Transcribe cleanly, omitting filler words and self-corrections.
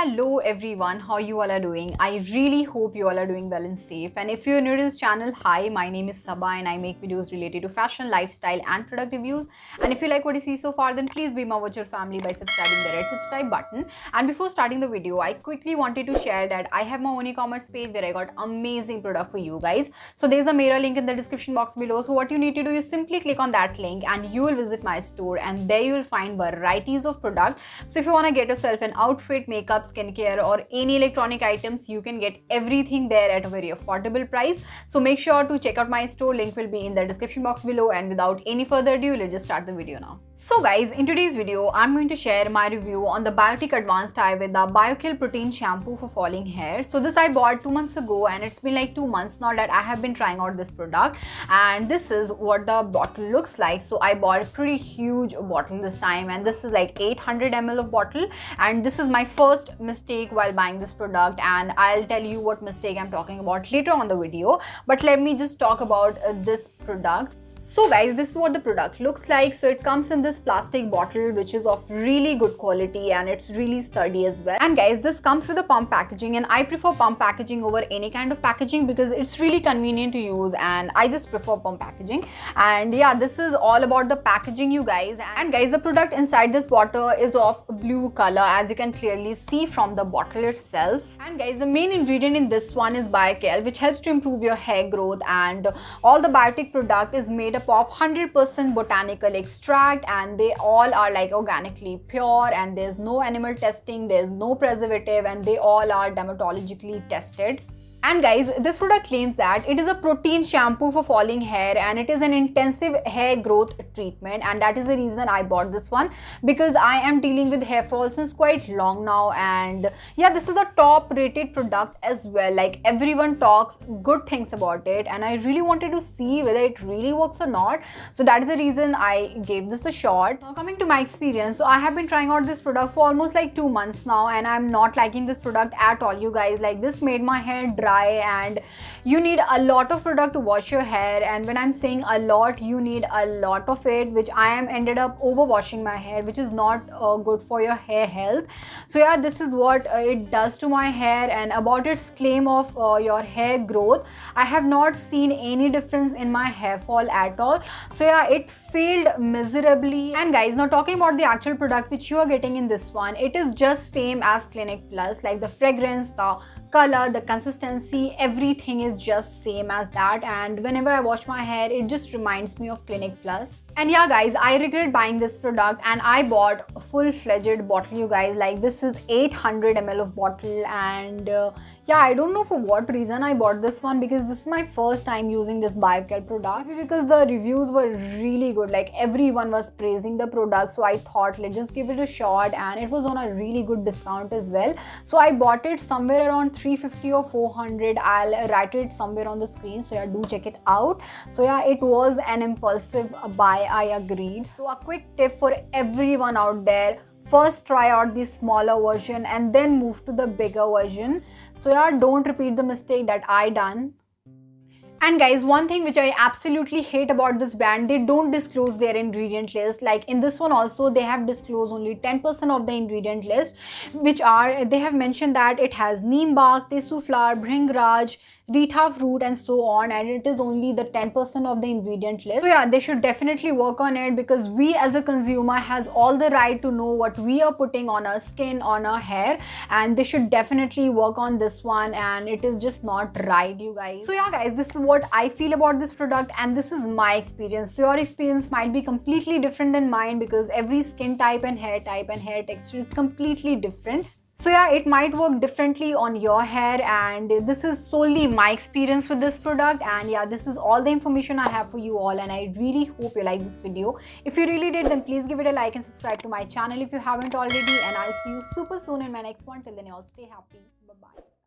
Hello everyone, how you all are doing? I really hope you all are doing well and safe. And if you're new to this channel, hi, my name is Sabha and I make videos related to fashion, lifestyle and product reviews. And if you like what you see so far, then please be my virtual family by subscribing the red subscribe button. And before starting the video, I quickly wanted to share that I have my own e-commerce page where I got amazing product for you guys. So there's a mirror link in the description box below. So what you need to do is simply click on that link and you will visit my store, and there you will find varieties of product. So if you want to get yourself an outfit, makeup, skincare or any electronic items, you can get everything there at a very affordable price. So make sure to check out my store. Link will be in the description box below, and without any further ado, let's just start the video now. So guys, in today's video I'm going to share my review on the Biotique Advanced Ayurveda Biotique Protein Shampoo for falling hair. So this I bought 2 months ago and it's been like 2 months now that I have been trying out this product, and this is what the bottle looks like. So I bought a pretty huge bottle this time, and this is like 800 ml of bottle, and this is my first mistake while buying this product, and I'll tell you what mistake I'm talking about later on the video. But let me just talk about this product. So guys, this is what the product looks like. So it comes in this plastic bottle which is of really good quality and it's really sturdy as well. And guys, this comes with a pump packaging, and I prefer pump packaging over any kind of packaging because it's really convenient to use, and I just prefer pump packaging. And yeah, this is all about the packaging, you guys. And guys, the product inside this bottle is of blue color, as you can clearly see from the bottle itself. And guys, the main ingredient in this one is Kelp, which helps to improve your hair growth, and all the Biotique product is made up of 100% botanical extract, and they all are like organically pure, and there's no animal testing, there's no preservative, and they all are dermatologically tested. And guys, this product claims that it is a protein shampoo for falling hair, and it is an intensive hair growth treatment, and that is the reason I bought this one, because I am dealing with hair fall since quite long now. And yeah, this is a top rated product as well. Like, everyone talks good things about it, and I really wanted to see whether it really works or not. So that is the reason I gave this a shot. Now coming to my experience, so I have been trying out this product for almost like 2 months now, and I'm not liking this product at all, you guys. Like, this made my hair dry, and you need a lot of product to wash your hair. And when I'm saying a lot, you need a lot of it, which I am ended up over washing my hair, which is not good for your hair health. So yeah, this is what it does to my hair. And about its claim of your hair growth, I have not seen any difference in my hair fall at all. So yeah, it failed miserably. And guys, now talking about the actual product which you are getting in this one, it is just same as Clinic Plus. Like, the fragrance, the color, the consistency, everything is just same as that. And whenever I wash my hair, it just reminds me of Clinic Plus. And yeah guys, I regret buying this product, and I bought a full-fledged bottle, you guys. Like, this is 800 ml of bottle, and yeah, I don't know for what reason I bought this one, because this is my first time using this Biotique product. Maybe because the reviews were really good, like everyone was praising the product, so I thought let's just give it a shot, and it was on a really good discount as well. So I bought it somewhere around 350 or 400. I'll write it somewhere on the screen, so yeah, do check it out. So yeah, it was an impulsive buy, I agreed. So a quick tip for everyone out there: first try out the smaller version and then move to the bigger version. So yeah, don't repeat the mistake that I done. And guys, one thing which I absolutely hate about this brand, they don't disclose their ingredient list. Like, in this one also, they have disclosed only 10% of the ingredient list, which are, they have mentioned that it has neem bark, tesu flower, bhringraj, Rita fruit and so on, and it is only the 10% of the ingredient list. So yeah, they should definitely work on it, because we as a consumer has all the right to know what we are putting on our skin, on our hair, and they should definitely work on this one, and it is just not right, you guys. So yeah guys, this is what I feel about this product, and this is my experience. So your experience might be completely different than mine, because every skin type and hair texture is completely different. So yeah, it might work differently on your hair, and this is solely my experience with this product. And yeah, this is all the information I have for you all, and I really hope you like this video. If you really did, then please give it a like and subscribe to my channel if you haven't already, and I'll see you super soon in my next one. Till then, you all stay happy. Bye bye.